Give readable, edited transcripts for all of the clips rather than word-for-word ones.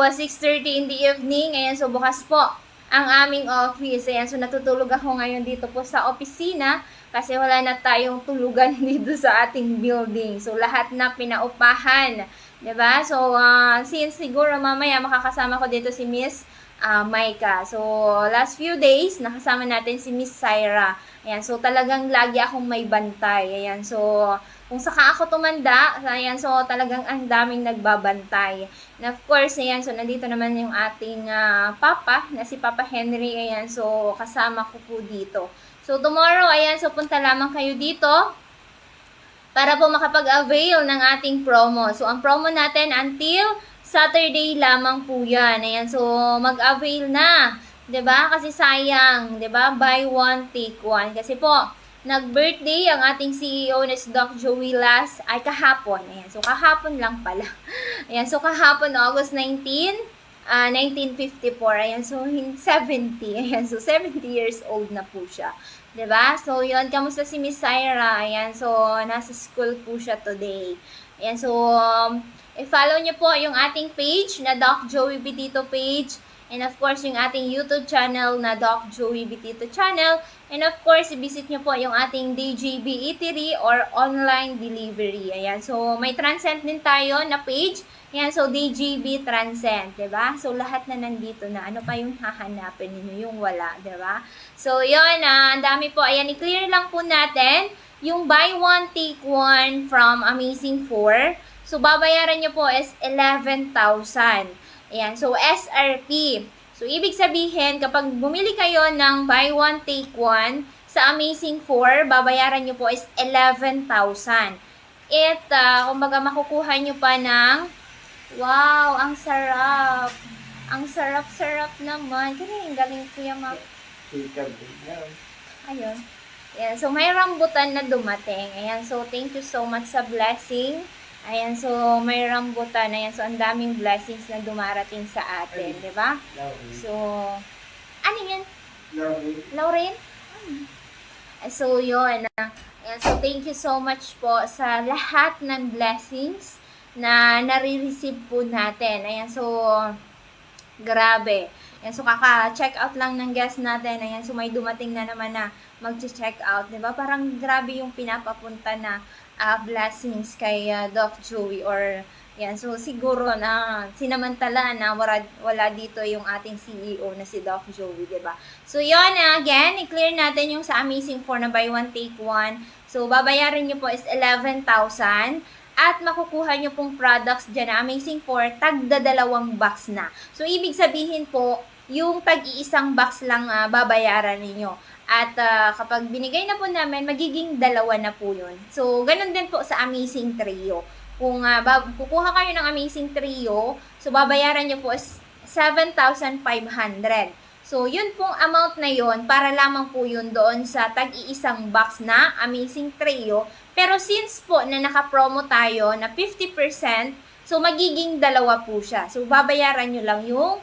6:30 in the evening. Ayan, so bukas po ang aming office. Ayan, so natutulog ako ngayon dito po sa opisina kasi wala na tayong tulugan dito sa ating building. So lahat na pinaupahan, 'di ba? So since siguro mamaya makakasama ko dito si Miss Maika. So last few days nakasama natin si Miss Syra. Ayan, so talagang lagi akong may bantay. Ayan, so kung saka ako tumanda, ayan, so talagang ang daming nagbabantay. And of course, ayan, so nandito naman yung ating papa, na si Papa Henry, ayan, so kasama ko po dito. So tomorrow, ayan, so punta lamang kayo dito para po makapag-avail ng ating promo. So ang promo natin until Saturday lamang po yan. Ayan, so mag-avail na. 'Di ba? Kasi sayang, 'di ba? Buy one, take one. Kasi po, nag-birthday ang ating CEO na si Doc Joey last ay kahapon. Ayan, so kahapon lang pala. Ayan, so kahapon August 19, 1954. Ayan, so 70. Ayan, so 70 years old na po siya. 'Di ba? So yun, kamusta si Miss Syra? Ayan, so nasa school po siya today. Ayan, so i-follow niyo po yung ating page na Doc Joey Bitito page. And of course, yung ating YouTube channel na Doc Joey Bitito channel. And of course, i-visit nyo po yung ating DJB Eatery or online delivery. Ayan, so may Transcend din tayo na page. Ayan, so DJB Transcend, 'di ba? So lahat na nandito na. Ano pa yung hahanapin niyo, yung wala, 'di ba? So yun, ang dami po. Ayan, i-clear lang po natin yung buy one take one from Amazing 4. So babayaran nyo po is 11,000. Ayan, so SRP. So, ibig sabihin, kapag bumili kayo ng buy one, take one sa Amazing 4, babayaran nyo po is 11,000. At, kumbaga, makukuha nyo pa ng, wow, ang sarap. Ang sarap-sarap naman. Galing ko yung ayun. Ayan, so may rambutan na dumating. Ayan, so thank you so much sa blessing. Ayan, so may rambutan. Ayan, so ang daming blessings na dumarating sa atin, di ba? So, ano yan? Lauren? So, yun. Ayan, so thank you so much po sa lahat ng blessings na nare-receive po natin. Ayan, so grabe. Ayan, so kaka-check out lang ng guest natin. Ayan, so may dumating na naman na mag-check out, 'di ba? Parang grabe yung pinapapunta na blessings kay Doc Joey or yan. So siguro na sinamantala na wala dito yung ating CEO na si Doc Joey, 'di ba? So yon, again, i-clear natin yung sa Amazing 4 na buy one take one. So babayaran niyo po is 11,000 at makukuha nyo pong products dyan na Amazing 4, tagda-2 box na. So, ibig sabihin po, yung tag-iisang box lang babayaran ninyo. At kapag binigay na po namin, magiging 2 na po yun. So, ganun din po sa Amazing Trio. Kung kukuha kayo ng Amazing Trio, so babayaran nyo po is 7,500. So, yun pong amount na yun, para lamang po yun doon sa tag-iisang box na Amazing Trio. Pero since po na naka-promo tayo na 50%, so magiging 2 po siya. So, babayaran nyo lang yung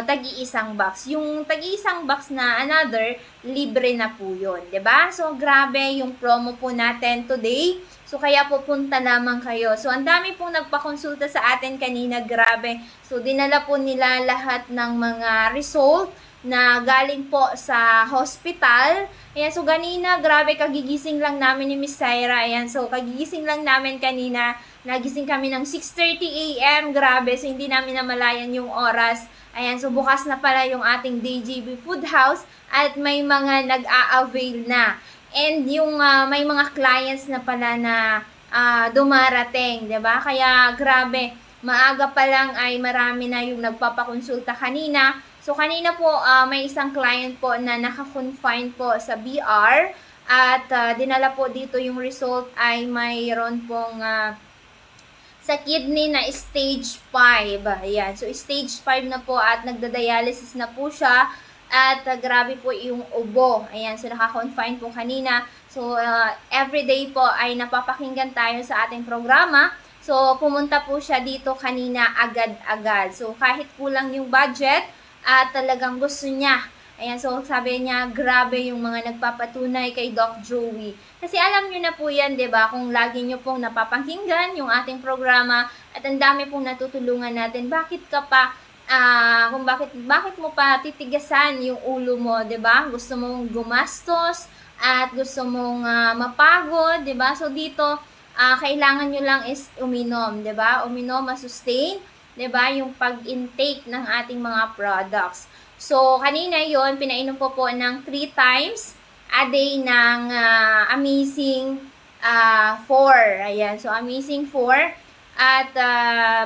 tag-iisang box. Yung tag-iisang box na another, libre na po yun. 'Di ba? So, grabe yung promo po natin today. So, kaya pupunta lamang kayo. So, ang dami pong nagpakonsulta sa atin kanina. Grabe. So, dinala po nila lahat ng mga result na galing po sa hospital. Ayan, so kanina, grabe, kagigising lang namin ni Miss Syra. Ayan, so kagigising lang namin kanina. Nagising kami ng 6:30 AM. Grabe, so hindi namin namalayan yung oras. Ayan, so bukas na pala yung ating DJB Food House at may mga nag-a-avail na. And yung may mga clients na pala na dumarating, 'di ba? Kaya grabe, maaga pa lang ay marami na yung nagpapakonsulta kanina. So, kanina po, may isang client po na naka-confine po sa BR at dinala po dito yung result ay mayroon pong sa kidney na stage 5. Ayan. So, stage 5 na po at nagda-dialysis na po siya at grabe po yung ubo. Ayan. So, naka-confine po kanina. So, everyday po ay napapakinggan tayo sa ating programa. So, pumunta po siya dito kanina agad-agad. So, kahit kulang yung budget, at talagang gusto niya Ayan, so sabi niya, grabe yung mga nagpapatunay kay Doc Joey. Kasi alam niyo na po yan, di ba? Kung lagi niyo pong napapakinggan yung ating programa at ang dami pong natutulungan natin, bakit ka pa kung bakit mo pa titigasan yung ulo mo, 'di ba? Gusto mong gumastos at gusto mong mapagod, 'di ba? So dito kailangan nyo lang is uminom, 'di ba? Uminom, ma-sustain, 'di ba? Yung pag-intake ng ating mga products. So kanina 'yon, pinainom po ng 3 times a day ng Amazing 4. Ayan, so Amazing 4. At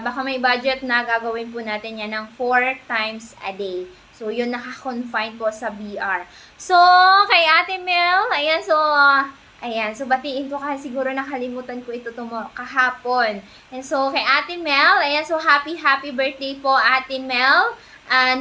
baka may budget na gagawin po natin yan ng 4 times a day. So, yun naka-confine po sa BR. So, kay Ate Mel, ayan, so batiin ko kasi siguro nakalimutan ko ito kahapon. And so, kay Ate Mel, ayan, so happy birthday po Ate Mel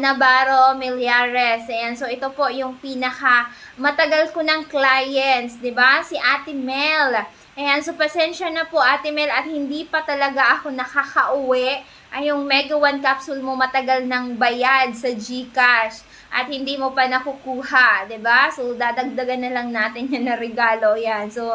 Navarro Millares. Ayan, so ito po yung pinaka matagal ko ng clients, 'di ba? Si Ate Mel. Ayan, so pasensya na po Ate Mel at hindi pa talaga ako nakakauwi. Ay, yung Mega 1 capsule mo matagal ng bayad sa GCash at hindi mo pa nakukuha, 'di ba? So dadagdagan na lang natin yan na regalo. Yan. So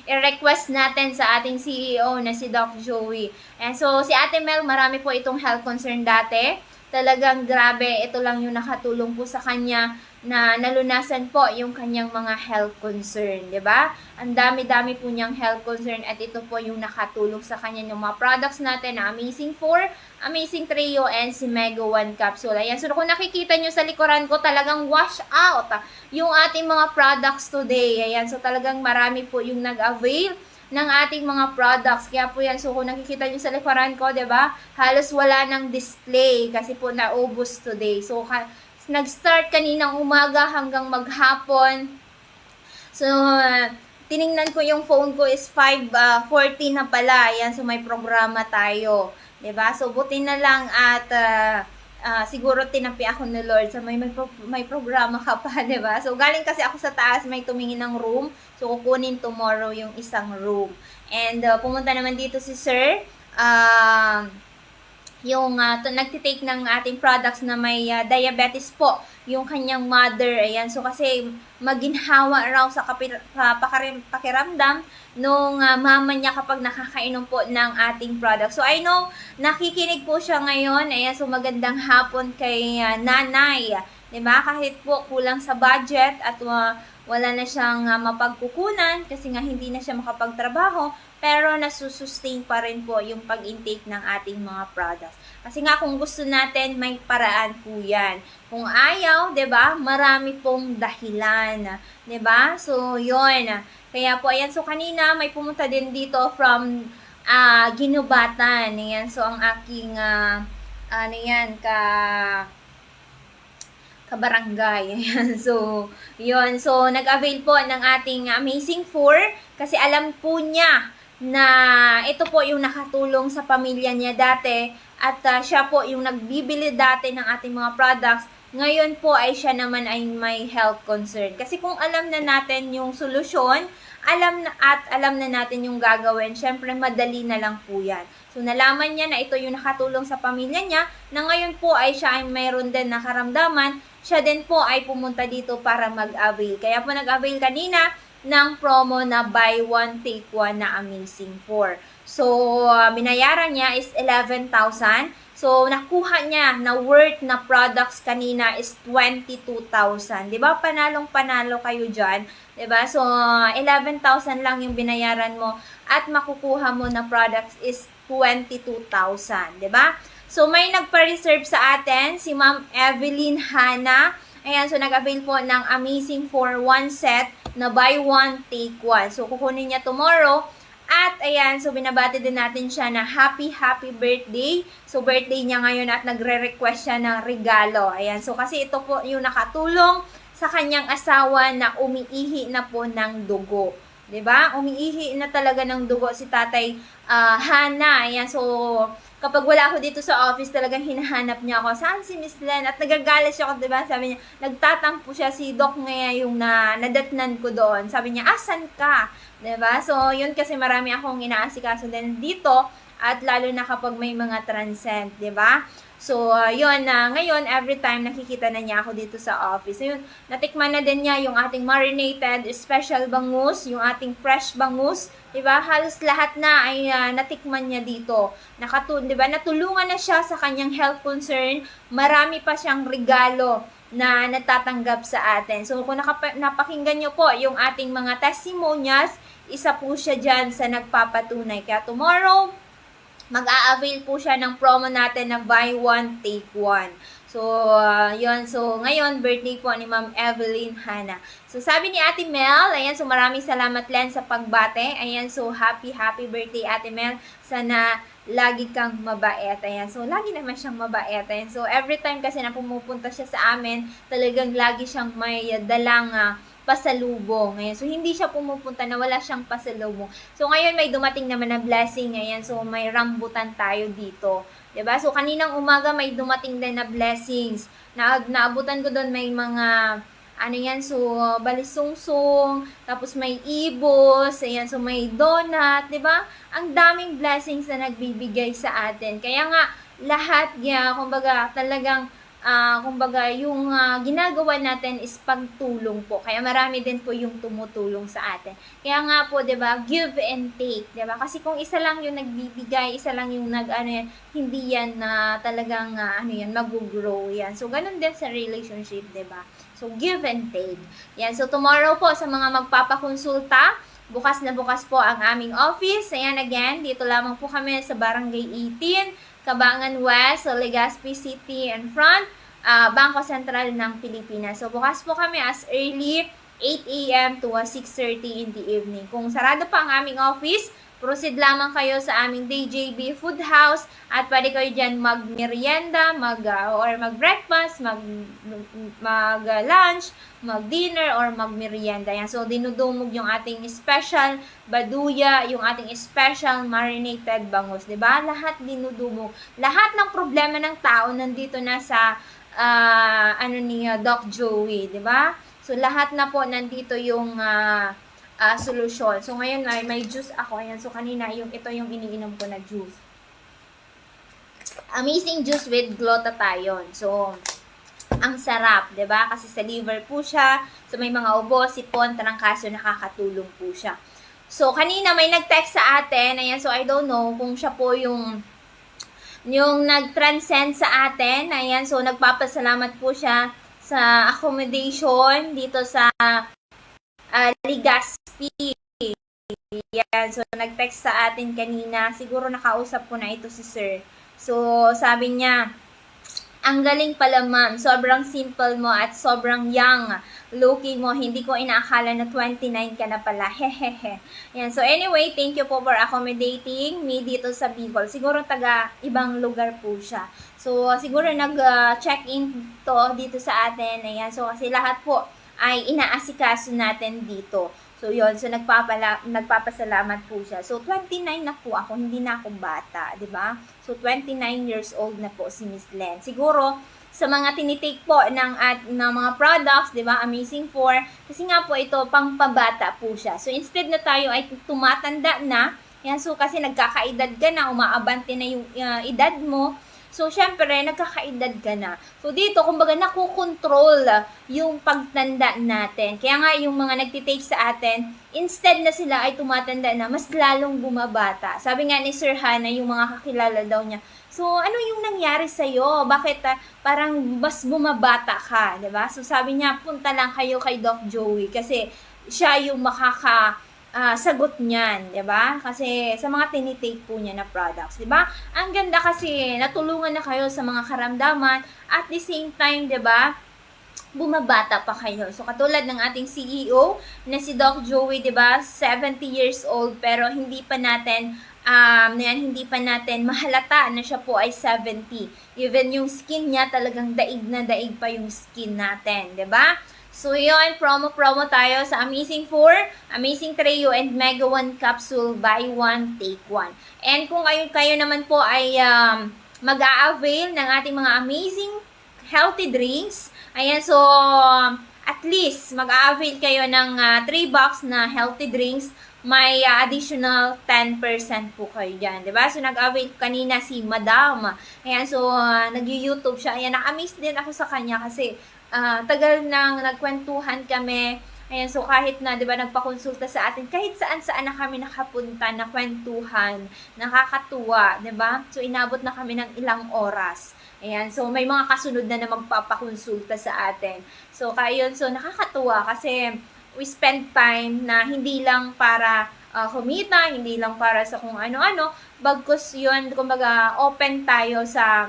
i-request natin sa ating CEO na si Doc Joey. And so si Ate Mel, marami po itong health concern dati. Talagang grabe, ito lang yung nakatulong po sa kanya na nalunasan po yung kanyang mga health concern, 'di ba? Ang dami-dami po niyang health concern at ito po yung nakatulong sa kanya ng mga products natin na Amazing 4, Amazing Trio, and si Mega 1 Capsule. Ayan, so kung nakikita nyo sa likuran ko, talagang wash out yung ating mga products today. Ayan, so talagang marami po yung nag-avail ng ating mga products. Kaya po yan, so kung nakikita nyo sa likuran ko, 'di ba? Halos wala nang display kasi po naubos today. So nag-start kaninang umaga hanggang maghapon. So tiningnan ko yung phone ko is 5:40 na pala. Ayan, so may programa tayo, 'di ba? So buti na lang at siguro tinapi ako ni Lord sa may programa ka pa, 'di ba? So galing kasi ako sa taas, may tumingin ng room. So kukunin tomorrow yung isang room. And pumunta naman dito si Sir yung nagtitake ng ating products na may diabetes po, yung kanyang mother. Ayan, so kasi maginhawa raw sa pakiramdam nung mama niya kapag nakakainom po ng ating product. So I know, nakikinig po siya ngayon. Ayan, so magandang hapon kay nanay. Diba? Kahit po kulang sa budget at wala na siyang mapagkukunan kasi nga hindi na siya makapagtrabaho, pero nasusustain pa rin po yung pag-intake ng ating mga products. Kasi nga kung gusto natin, may paraan po yan. Kung ayaw, 'di ba? Marami pong dahilan, 'di ba? So, 'yon. Kaya po ayan, so kanina may pumunta din dito from Ginubatan. Ayan, so ang aking kabarangay. Ayan. So, yun. So, nag-avail po ng ating Amazing 4 kasi alam po niya na ito po yung nakatulong sa pamilya niya dati at siya po yung nagbibili dati ng ating mga products. Ngayon po ay siya naman ay may health concern. Kasi kung alam na natin yung solusyon, alam na natin yung gagawin, syempre madali na lang po yan. So, nalaman niya na ito yung nakatulong sa pamilya niya, na ngayon po ay siya ay mayroon din nakaramdaman, siya din po ay pumunta dito para mag-avail. Kaya po nag-avail kanina ng promo na buy one take one na Amazing 4. So, binayaran niya is 11,000. So, nakuha niya na worth na products kanina is 22,000. 'Di ba? Panalong-panalo kayo diyan, 'di ba? So, 11,000 lang yung binayaran mo at makukuha mo na products is 22,000, 'di ba? So, may nagpa-reserve sa atin si Ma'am Evelyn Hana. Ayan, so nag-avail po ng Amazing 4 1 set na buy one take one. So, kukunin niya tomorrow. At ayan, so binabati din natin siya na happy birthday. So birthday niya ngayon at nagre-request siya ng regalo. Ayan, so kasi ito po yung nakatulong sa kanyang asawa na umiihi na po ng dugo. 'Di ba? Umiihi na talaga ng dugo si Tatay Hana. Ayan, so kapag wala ako dito sa office, talagang hinahanap niya ako. Saan si Miss Len? At nagagalit siya, 'di ba? Sabi niya, nagtatampo siya, si Doc ngayon yung nadatnan ko doon. Sabi niya, asan ka? 'Di ba? So, yun kasi marami akong inaasikaso din dito at lalo na kapag may mga transcend, 'di ba? So, yun na, ngayon, every time nakikita na niya ako dito sa office. So, yun, natikman na din niya yung ating marinated special bangus, yung ating fresh bangus, diba? Halos lahat na ay natikman niya dito. Diba? Natulungan na siya sa kanyang health concern. Marami pa siyang regalo na natatanggap sa atin. So, kung napakinggan nyo po yung ating mga testimonials, isa po siya dyan sa nagpapatunay. Kaya tomorrow, mag-a-avail po siya ng promo natin na buy one, take one. So, yun. So, ngayon, birthday po ni Ma'am Evelyn Hana. So, sabi ni Ate Mel, ayan, so maraming salamat Len sa pagbate. Ayan, so happy birthday Ate Mel. Sana lagi kang mabait. Ayan, so lagi naman siyang mabait. Ayan, so every time kasi na pumupunta siya sa amin, talagang lagi siyang may dalang pasalubong. Ayan, so hindi siya pumupunta na wala siyang pasalubong. So ngayon may dumating naman na blessing. Ayan, so may rambutan tayo dito. 'Di ba? So kaninang umaga may dumating din na blessings. Naabutan ko doon may mga ano yan, so balisungsong, tapos may ibos, ayan, so may donut, 'di ba? Ang daming blessings na nagbibigay sa atin. Kaya nga lahat kumbaga talagang kumbaga, yung ginagawa natin is pagtulong po. Kaya marami din po yung tumutulong sa atin. Kaya nga po, 'di ba, give and take, 'di ba? Kasi kung isa lang yung nagbibigay, isa lang yung hindi yan na talagang mag-grow yan. So ganun din sa relationship, 'di ba? So give and take. Yan. So tomorrow po sa mga magpapakonsulta, bukas na bukas po ang aming office. Ayan, again, dito lamang po kami sa Barangay 18, Cabangan West, so Legazpi City and front, Bangko Sentral ng Pilipinas. So, bukas po kami as early 8 a.m. to 6:30 in the evening. Kung sarado pa ang aming office, proceed lamang kayo sa aming DJB Food House at pwede kayo dyan mag-merienda, or mag-breakfast, mag-lunch, mag-dinner, or mag-merienda. Yan. So, dinudumog yung ating special baduya, yung ating special marinated bangus. Diba? Lahat dinudumog. Lahat ng problema ng tao nandito na sa ni Doc Joey. Diba? So, lahat na po nandito yung solusyon. So, ngayon may juice ako. Ayan. So, kanina, ito yung iniinom ko na juice. Amazing juice with glutathione. So, ang sarap, 'di ba? Kasi sa liver po siya. So, may mga ubo, sipon, trangkaso, nakakatulong po siya. So, kanina may nag-text sa atin. Ayan. So, I don't know kung siya po yung nag-transcend sa atin. Ayan. So, nagpapasalamat po siya sa accommodation dito sa Legazpi. Yan. So, nag-text sa atin kanina. Siguro nakausap ko na ito si Sir. So, sabi niya, ang galing pala ma'am. Sobrang simple mo at sobrang young. Looking mo. Hindi ko inaakala na 29 ka na pala. Hehehe. Yan. So, anyway, thank you po for accommodating me dito sa Bicol. Siguro taga ibang lugar po siya. So, siguro nag-check-in to dito sa atin. Ayan. So, kasi lahat po ay inaasikaso natin dito. So, yun. So, nagpapasalamat po siya. So, 29 na po ako. Hindi na ako bata. 'Di ba? So, 29 years old na po si Miss Len. Siguro, sa mga tinitake po ng mga products, 'di ba? Amazing 4. Kasi nga po ito, pang pabata po siya. So, instead na tayo ay tumatanda na, yan, so, kasi nagkakaedad ka na, umaabante na yung edad mo. So, syempre, nagkakaedad ka na. So, dito, kumbaga, nakukontrol yung pagtanda natin. Kaya nga, yung mga nagtitake sa atin, instead na sila ay tumatanda na, mas lalong bumabata. Sabi nga ni Sir Hana, yung mga kakilala daw niya, so, ano yung nangyari sa'yo? Bakit parang mas bumabata ka? Diba? So, sabi niya, punta lang kayo kay Doc Joey kasi siya yung sagot niyan, 'di ba? Kasi sa mga tinitake po niya na products, 'di ba? Ang ganda kasi natulungan na kayo sa mga karamdaman at the same time, 'di ba? Bumabata pa kayo. So katulad ng ating CEO na si Doc Joey, 'di ba? 70 years old pero hindi pa natin mahalata na siya po ay 70. Even yung skin niya talagang daig na daig pa yung skin natin, 'di ba? So, yun, promo tayo sa Amazing 4, Amazing Trio, and Mega 1 Capsule, buy 1, take 1. And kung kayo naman po ay mag-a-avail ng ating mga amazing healthy drinks, ayan, so, at least mag-a-avail kayo ng 3 box na healthy drinks, may additional 10% po kayo dyan, diba? So, nag-avail kanina si Madam. Ayan, so, nag-YouTube siya. Ayan, na-amaze din ako sa kanya kasi tagal nang nagkwentuhan kami. Ayan, so kahit na, di ba, nagpakonsulta sa atin, kahit saan-saan na kami nakapunta, na kwentuhan, nakakatuwa, di ba? So, inabot na kami ng ilang oras. Ayan, so may mga kasunod na magpapakonsulta sa atin. So, kaya yun, so nakakatuwa kasi we spend time na hindi lang para kumita, hindi lang para sa kung ano-ano, bagkus yun, kumbaga, open tayo sa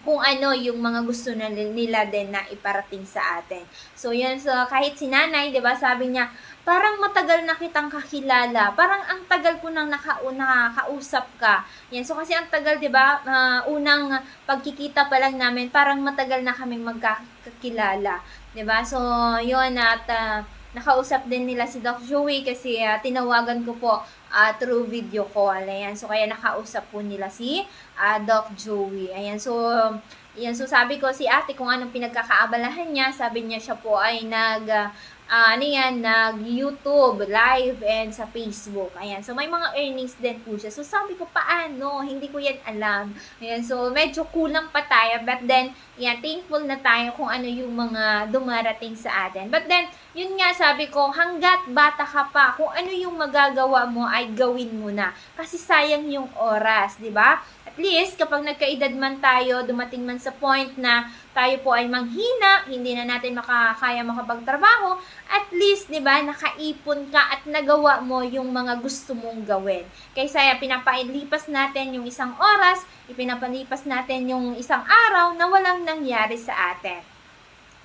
kung ano yung mga gusto na nila din na iparating sa atin. So, yan. So, kahit si nanay, di ba, sabi niya, parang matagal na kitang kakilala. Parang ang tagal ko nang nakausap ka. Yan. So, kasi ang tagal, di ba, unang pagkikita pa lang namin, parang matagal na kaming magkakilala. Di ba? So, yun. At nakausap din nila si Doc Joey kasi tinawagan ko po through video call. Ayan, so kaya nakausap po nila si Doc Joey. Ayan, so so sabi ko si ate kung anong pinagkakaabalahan niya, sabi niya siya po ay nag-YouTube live and sa Facebook. Ayan, so may mga earnings din po siya. So sabi ko, paano? Hindi ko yan alam. Ayan, so medyo kulang pa tayo. But then, yan, thankful na tayo kung ano yung mga dumarating sa atin. But then, yun nga sabi ko, hanggat bata ka pa, kung ano yung magagawa mo ay gawin mo na. Kasi sayang yung oras, di ba? At least, kapag nagkaedad man tayo, dumating man sa point na tayo po ay manghina, hindi na natin kaya makapagtrabaho, at least, di ba, nakaipon ka at nagawa mo yung mga gusto mong gawin. Kaysa pinapalipas natin yung isang oras, ipinapalipas natin yung isang araw na walang nangyari sa atin.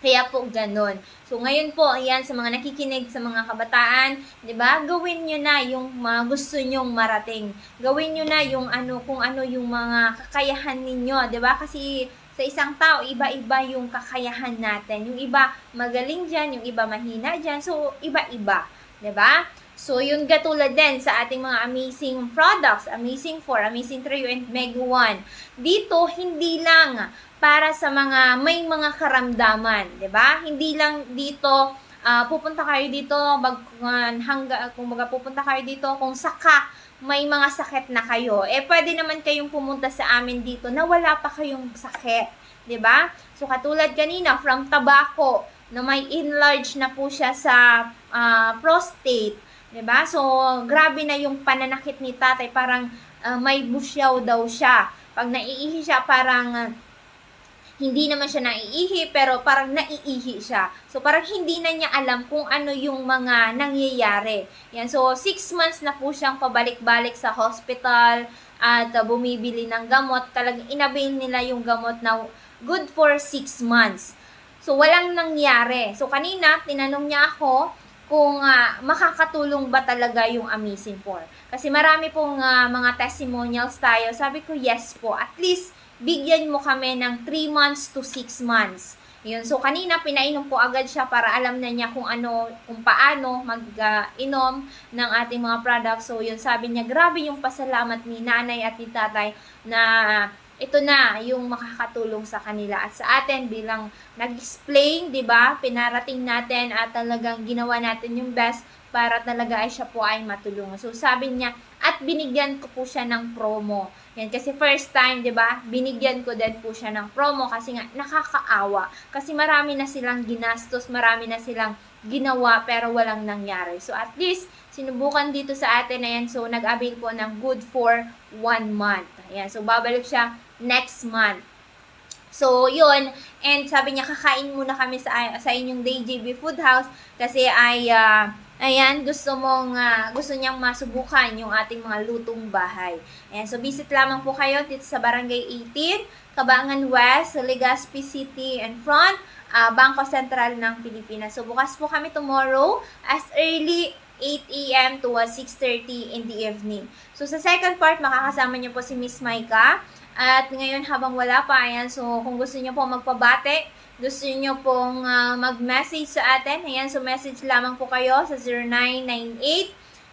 Kaya po ganun. So ngayon po, ayan, sa mga nakikinig, sa mga kabataan, 'di ba? Gawin niyo na yung mga gusto nyong marating. Gawin niyo na yung kung ano yung mga kakayahan ninyo, 'di ba? Kasi sa isang tao, iba-iba yung kakayahan natin. Yung iba magaling diyan, yung iba mahina diyan. So iba-iba, 'di ba? So, yun katulad din sa ating mga amazing products, Amazing 4, Amazing Trio, and Meg 1. Dito, hindi lang para sa mga may mga karamdaman, 'di ba? Hindi lang dito pupunta kayo dito pupunta kayo dito kung saka may mga sakit na kayo. Pwede naman kayong pumunta sa amin dito na wala pa kayong sakit, 'di ba? So katulad kanina from tobacco na may enlarge na po siya sa prostate, 'di ba? So grabe na yung pananakit ni tatay, parang may busyaw daw siya. Pag naiihi siya, parang hindi naman siya naiihi, pero parang naiihi siya. So, parang hindi na niya alam kung ano yung mga nangyayari. Yan. So, 6 months na po siyang pabalik-balik sa hospital at bumibili ng gamot. Talagang inabail nila yung gamot na good for 6 months. So, walang nangyari. So, kanina, tinanong niya ako kung makakatulong ba talaga yung Amazing 4. Kasi marami pong mga testimonials tayo. Sabi ko, yes po. At least, bigyan mo kami ng 3 months to 6 months. Yun. So, kanina, pinainom po agad siya para alam na niya kung paano mag-inom ng ating mga products. So, yun, sabi niya, grabe yung pasalamat ni nanay at ni tatay na ito na yung makakatulong sa kanila at sa atin bilang nag-explain, 'di ba? Pinarating natin at talagang ginawa natin yung best para talaga ay siya po ay matulungan. So sabi niya, at binigyan ko po siya ng promo. Yan, kasi first time, 'di ba? Binigyan ko din po siya ng promo kasi nga nakakaawa. Kasi marami na silang ginastos, marami na silang ginawa pero walang nangyari. So at least sinubukan dito sa atin na yan. So nag-avail po ng good for 1 month. Ayan, so babalik siya next month. So, yun. And sabi niya, kakain muna kami sa inyong DJB Food House kasi ay, ayan, gusto niyang masubukan yung ating mga lutong bahay. Ayan, so visit lamang po kayo dito sa Barangay 18, Cabangan West, Legazpi City and Front, Bangko Sentral ng Pilipinas. So, bukas po kami tomorrow as early 8 a.m. to 6:30 in the evening. So, sa second part, makakasama niyo po si Miss Maika. At ngayon, habang wala pa, ayan, so kung gusto niyo po magpabate, gusto niyo pong mag-message sa atin, ayan, so message lamang po kayo sa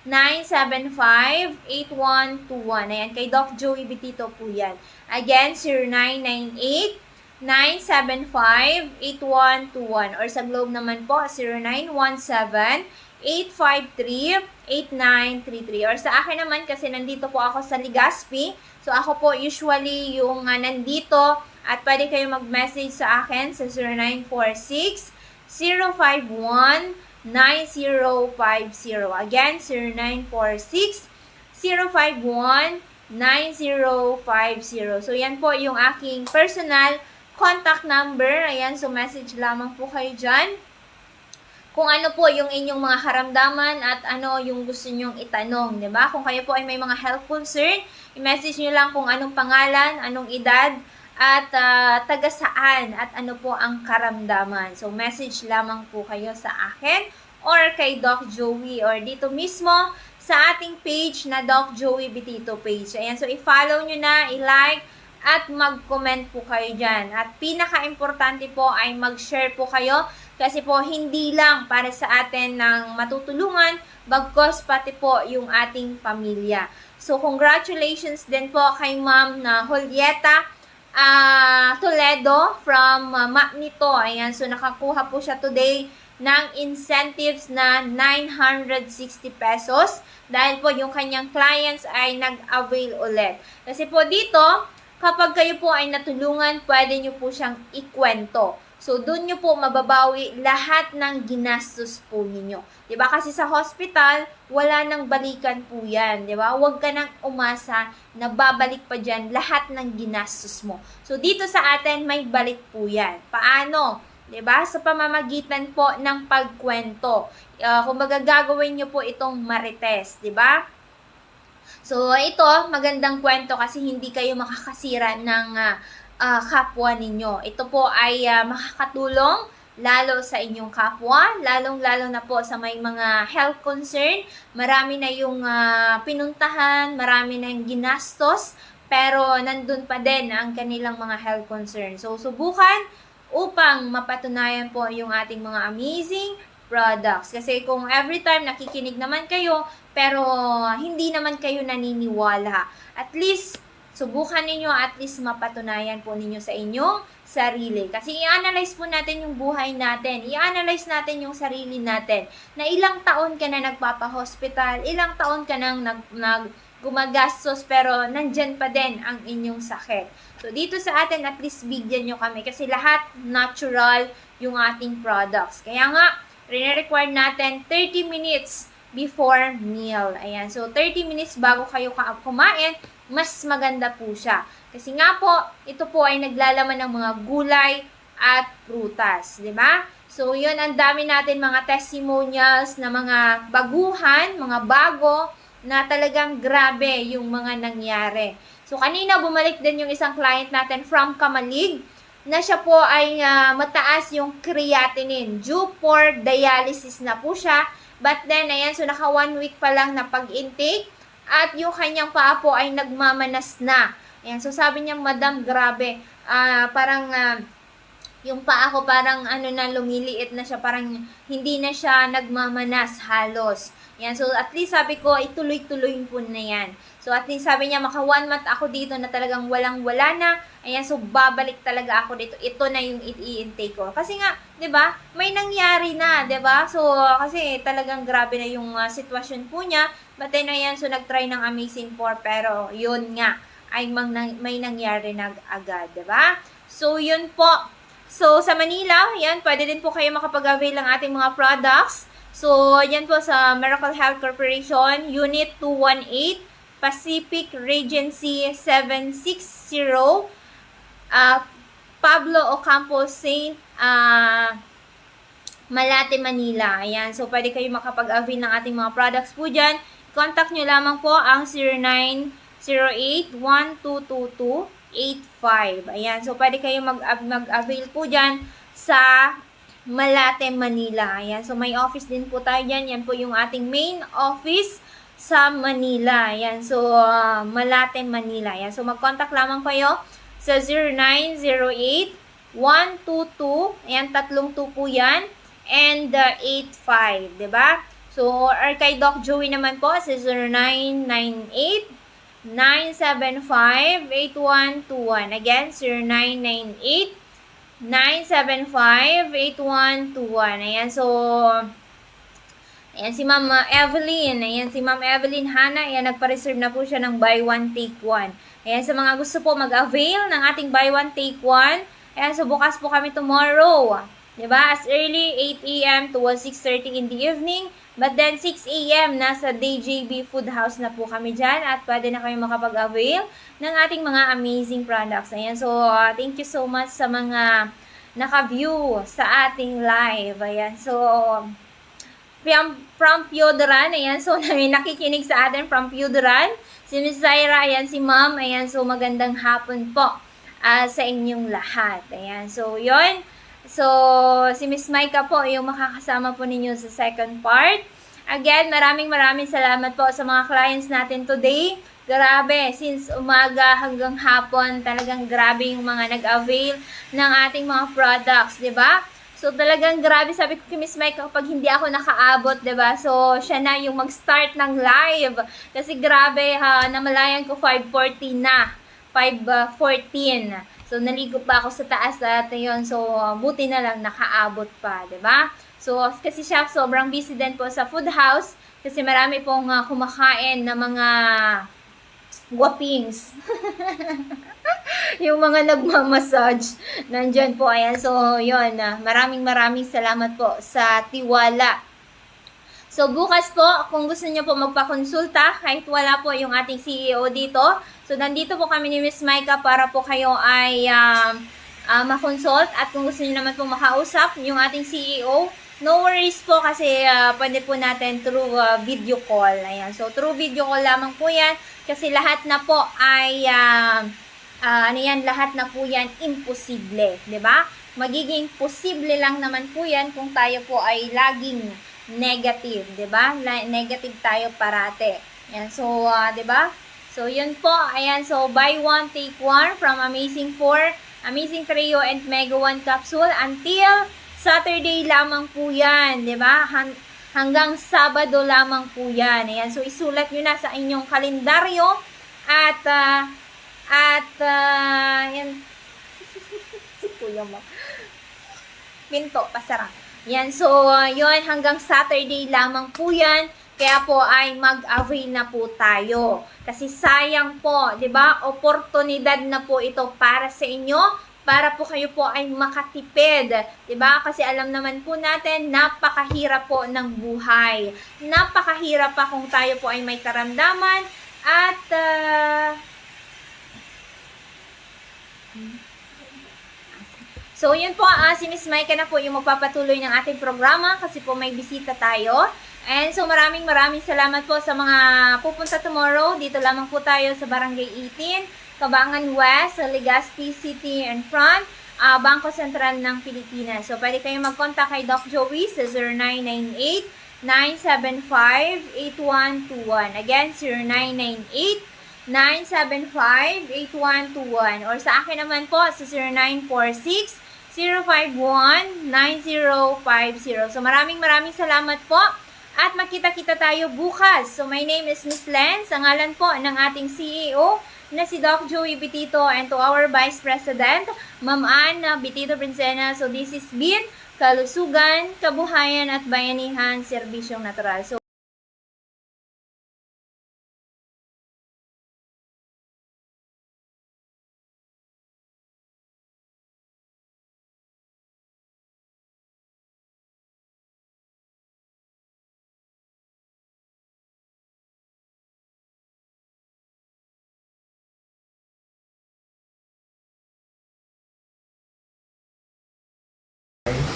0998-975-8121. Ayan, kay Doc Joey Bitito po yan. Again, 0998 0917-975-8121 or sa Globe naman po 0917-853-8933 or sa akin naman kasi nandito po ako sa Legazpi, so ako po usually yung nandito at pwede kayo mag-message sa akin sa 0946-051-9050. Again, 0946-051-9050. So, yan po yung aking personal contact number. Ayan, so message lamang po kayo dyan. Kung ano po yung inyong mga karamdaman at ano yung gusto nyong itanong, di ba? Kung kayo po ay may mga health concern, i-message nyo lang kung anong pangalan, anong edad, at taga saan, at ano po ang karamdaman. So, message lamang po kayo sa akin or kay Doc Joey or dito mismo sa ating page na Doc Joey Bitito page. Ayan, so i-follow nyo na, i-like, at mag-comment po kayo dyan. At pinaka-importante po ay mag-share po kayo kasi po hindi lang para sa atin ng matutulungan, bagkos pati po yung ating pamilya. So, congratulations din po kay Ma'am na Julieta Toledo from Magnito. Ayan, so nakakuha po siya today ng incentives na 960 pesos dahil po yung kanyang clients ay nag-avail ulit. Kasi po dito, kapag kayo po ay natulungan, pwede nyo po siyang ikwento. So, doon nyo po mababawi lahat ng ginastos po ninyo. Diba? Kasi sa hospital, wala nang balikan po yan. Diba? Huwag ka nang umasa na babalik pa dyan lahat ng ginastos mo. So, dito sa atin, may balik po yan. Paano? Diba? Sa pamamagitan po ng pagkwento. Kumbaga, gagawin nyo po itong marites. Diba? So, ito, magandang kwento kasi hindi kayo makakasira ng kapwa ninyo. Ito po ay makakatulong lalo sa inyong kapwa, lalong-lalo na po sa may mga health concern. Marami na yung pinuntahan, marami na yung ginastos, pero nandun pa din ang kanilang mga health concern. So, subukan upang mapatunayan po yung ating mga amazing products. Kasi kung every time nakikinig naman kayo, pero hindi naman kayo naniniwala, at least subukan ninyo at least mapatunayan po ninyo sa inyong sarili. Kasi i-analyze po natin yung buhay natin. I-analyze natin yung sarili natin. Na ilang taon ka na nagpapa-hospital, ilang taon ka nang gumagastos, pero nandyan pa din ang inyong sakit. So, dito sa atin, at least bigyan nyo kami. Kasi lahat natural yung ating products. Kaya nga, re-require natin 30 minutes before meal. Ayan. So, 30 minutes bago kayo kumain, mas maganda po siya. Kasi nga po, ito po ay naglalaman ng mga gulay at prutas. Diba? So, yun, ang dami natin mga testimonials na mga baguhan, mga bago, na talagang grabe yung mga nangyari. So, kanina bumalik din yung isang client natin from Kamalig, na siya po ay mataas yung creatinine. Due for dialysis na po siya. But then, ayan, so naka 1 week pa lang na pag-intake. At yung kanyang paa po ay nagmamanas na. Ayan, so sabi niya, Madam, grabe. Parang yung paa ko parang lumiliit na siya. Parang hindi na siya nagmamanas halos. Ayan, so at least sabi ko, ituloy-tuloy po na yan. So at least sabi niya, maka 1 month ako dito na talagang walang-wala na. Ayan, so babalik talaga ako dito. Ito na yung i-intake ko. Kasi nga, 'di ba? May nangyari na, 'di ba? So kasi talagang grabe na yung sitwasyon po niya. But then ayan, so nag-try ng Amazing 4 pero yun nga ay may nangyari na agad, 'di ba? So yun po. So sa Manila, yan, pwede din po kayo makapag-avail ng ating mga products. So yan po sa Miracle Health Corporation, Unit 218, Pacific Regency 760, Pablo Ocampo Saint, Malate, Manila. Ayan, so pwede kayo makapag-avail ng ating mga products po dyan. Contact nyo lamang po ang 0908-1222-85. Ayan, so pwede kayo mag-avail po dyan sa Malate, Manila. Ayan, so may office din po tayo dyan. Yan po yung ating main office sa Manila. Ayan, so Malate, Manila. Ayan, so mag-contact lamang kayo sa 0908-122, ayan, 32 po yan, and 85, diba? So, or kay Doc Joey naman po, sa 0998-975-8121. Again, 975-8121. Ayan, so, ayan si Ma'am Evelyn. Ayan si Ma'am Evelyn Hana. Ayan, nagpa-reserve na po siya ng buy one, take one. Ayan, sa mga gusto po mag-avail ng ating buy one, take one. Ayan, so bukas po kami tomorrow. Diba? As early 8 a.m. to 6:30 in the evening. But then 6 a.m. nasa DJB Food House na po kami dyan. At pwede na kayo makapag-avail ng ating mga amazing products. Ayan, so thank you so much sa mga naka-view sa ating live. Ayan, so from Piodoran, ayan, so may nakikinig sa atin from Piodoran. Si Miss Zaira, ayan, si Ma'am, ayan, so magandang hapon po sa inyong lahat. Ayan, so yon. So, si Miss Maika po yung makakasama po ninyo sa second part. Again, maraming salamat po sa mga clients natin today. Grabe, since umaga hanggang hapon, talagang grabe yung mga nag-avail ng ating mga products, 'di ba? So, talagang grabe, sabi ko kay Miss Maika, kapag hindi ako nakaabot, 'di ba? So, siya na yung mag-start ng live. Kasi grabe, namalayan ko 5:40 na. 5:14. So, naligo pa ako sa taas at yun. So, buti na lang nakaabot pa, 'di ba? So, kasi siya sobrang busy din po sa food house kasi marami pong kumakain na mga guwapings. Yung mga nagmamassage. Nandyan po, ayan. So, yun. Maraming salamat po sa tiwala. So, bukas po, kung gusto niyo po magpakonsulta, kahit wala po yung ating CEO dito, so, nandito po kami ni Miss Maika para po kayo ay makonsult. At kung gusto niyo naman po makausap yung ating CEO, no worries po kasi pwede po natin through video call. Ayan. So, through video call lamang po yan kasi lahat na po ay, lahat na po yan imposible. 'Di ba? Magiging posible lang naman po yan kung tayo po ay laging negative, 'di ba? Negative tayo parate. Ayan, so 'di ba? So yun po, ayan, so buy one take one from Amazing 4, Amazing Trio and Mega One Capsule until Saturday lamang po 'yan, 'di ba? Hanggang Sabado lamang po 'yan. Ayan, so isulat niyo na sa inyong kalendaryo at yan si Kuya mo. Pinto pasara. Yan, so, yun, hanggang Saturday lamang po yan. Kaya po ay mag-avail na po tayo. Kasi sayang po, di ba? Oportunidad na po ito para sa inyo. Para po kayo po ay makatipid. Di ba? Kasi alam naman po natin, napakahirap po ng buhay. Napakahirap pa kung tayo po ay may karamdaman. At, so, yun po, si Miss Maika na po yung magpapatuloy ng ating programa kasi po may bisita tayo. And so, maraming salamat po sa mga pupunta tomorrow. Dito lamang po tayo sa Barangay 18, Cabangan West, sa Legazpi City and front, Bangko Sentral ng Pilipinas. So, pwede kayong mag-contact kay Doc Joey sa 0998-975-8121. Again, 0998-975-8121. Or sa akin naman po, sa 0946-051-9050. So, maraming salamat po. At makita-kita tayo bukas. So, my name is Miss Len. Sa ngalan po ng ating CEO na si Doc Joey Bitito and to our Vice President, Ma'am Ann Bitito Princena. So, this is been Kalusugan, Kabuhayan at Bayanihan, Serbisyong Natural. So,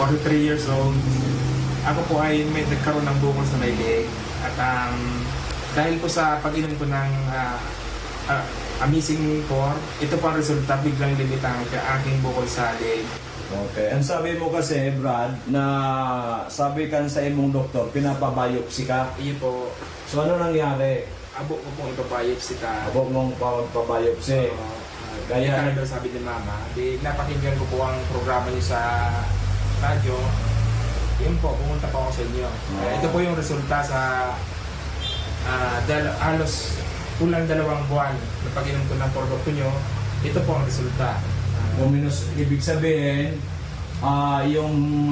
I'm 43 years old. Ako po ay may nagkaroon ng bukol sa may leeg. At dahil po sa pag-inom ko ng Amazing 4, ito po ang resulta, biglang limitang ang aking bukol sa leeg. Okay. Ang sabi mo kasi, Brad, na sabi kan sa imong doktor, pinapabiopsy ka. Iyo po, So ano nangyari? abo ko pong ipabiopsy ka. Abo mong pabiopsy. Kaya na daw sabi ni Mama, di napakinggan ko po ang programa niyo sa radyo. Yun po, pumunta po ako sa inyo. Kaya ito po yung resulta sa halos kulang 2 buwan na pag-inom ko ng produkto nyo. Ito po ang resulta. Luminous, ibig sabihin, yung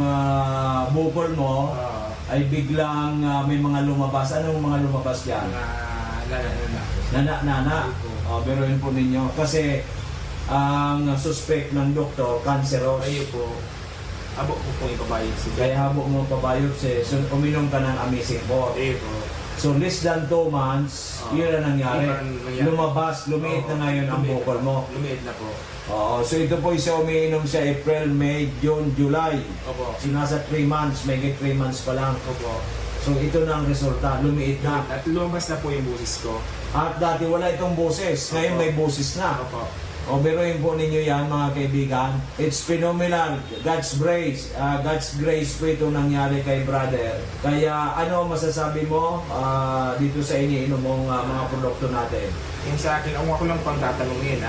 bukol mo ay biglang may mga lumabas. Anong mga lumabas yan? Nana. Biruin po ninyo. Kasi ang suspect ng doktor, cancerous. Ayun po. Abo po pong ipabayos. Kaya habo mo pabiopsy, so uminom ka ng Amazing 4. Ayun po. So less than 2 months, yun ang nangyari. Lumabas, lumiit na ngayon ang bukol mo. Lumiit na po. Oo, so ito po siya umiinom sa April, May, June, July. Opo. Sinasa 3 months, may 3 months pa lang. Opo. So ito na ang resulta, lumiit na. At lumabas na po yung busis ko. At dati wala itong boses, ngayon may boses na. Opo. O biruin po ninyo yan mga kaibigan. It's phenomenal. God's grace. God's grace po ito nangyari kay brother. Kaya ano masasabi mo dito sa iniinom mong mga produkto natin? Yung sa akin, ang ako lang pang tatanungin,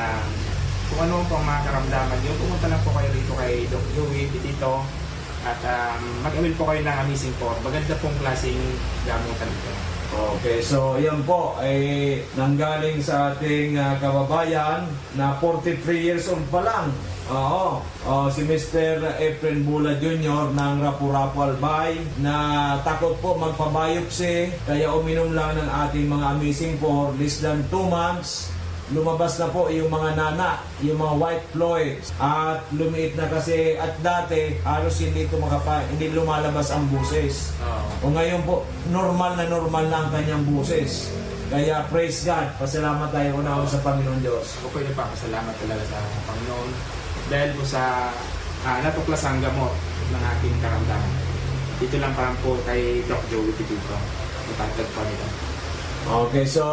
kung ano pang mga karamdaman nyo, pumunta lang po kayo dito kay Doc Joey, dito. At mag-avail po kayo ng Amazing 4. Maganda pong klaseng gamutan ito. Okay, so yan po ay nanggaling sa ating kababayan na 43 years old pa lang. Oo, si Mr. Efren Bula Jr. ng Rapu-Rapu Albay na takot po magpabiopsy kaya uminom lang ng ating mga Amazing 4 less than 2 months. Lumabas na po yung mga nana, yung mga white phloem at lumiit na kasi at dati halos hindi lumalabas ang buses. O ngayon po, normal na ang kanyang buses. Kaya praise God, pasalamat tayo una sa Panginoon Diyos. Ako po yung papasalamat talaga sa Panginoon dahil po sa natuklasang gamot ng aking karamdaman. Dito lang parang po kay Doc Joey dito. Matagdag pa nito. Okay, so